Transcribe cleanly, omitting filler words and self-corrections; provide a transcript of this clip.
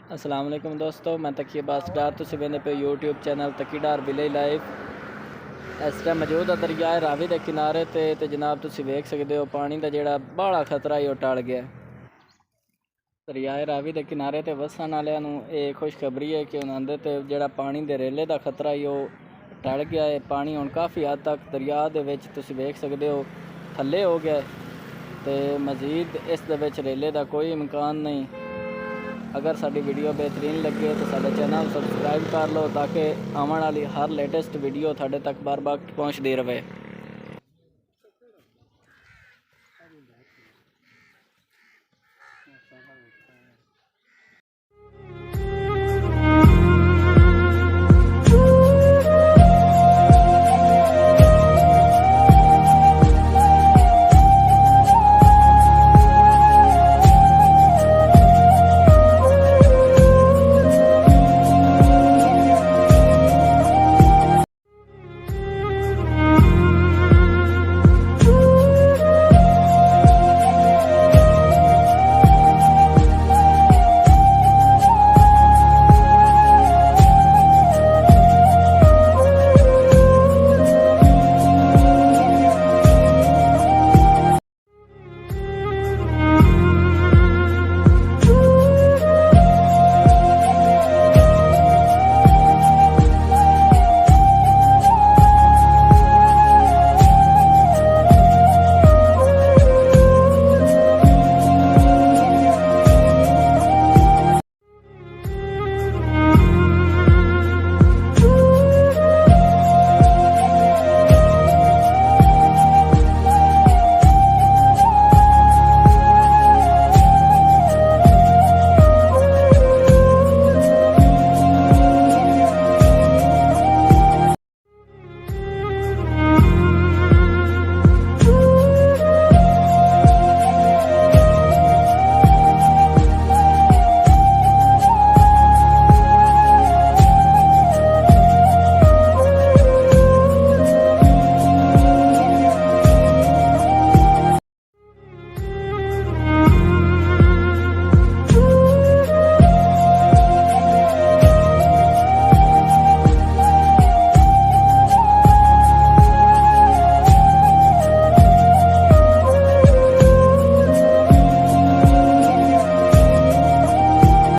अस्सलाम वालेकुम दोस्तों, मैं तकी अब्बास डार तुसीं वेंदे पे यूट्यूब चैनल तकी डार विलेज लाइफ। इस टाइम मौजूद है दरियाए रावी के किनारे ते जनाब तुसीं वेख सकते हो पानी का जिहड़ा बड़ा खतरा है वो टल गया। दरियाए रावी के किनारे ते वसन वालियां नूं ये खुशखबरी है कि उन्हां दे ते जिहड़ा पानी दे रेले का खतरा है वो टल गया है। पानी हुण काफ़ी हद तक दरिया दे विच तुसीं वेख सकते हो थल्ले हो गया ते मज़ीद इस दे विच रेले का कोई इम्कान नहीं। अगर साडी वीडियो बेहतरीन लगे तो साडा चैनल सबसक्राइब कर लो ताकि आने वाली हर लेटेस्ट वीडियो थाडे तक बार बार पहुँचती रहे।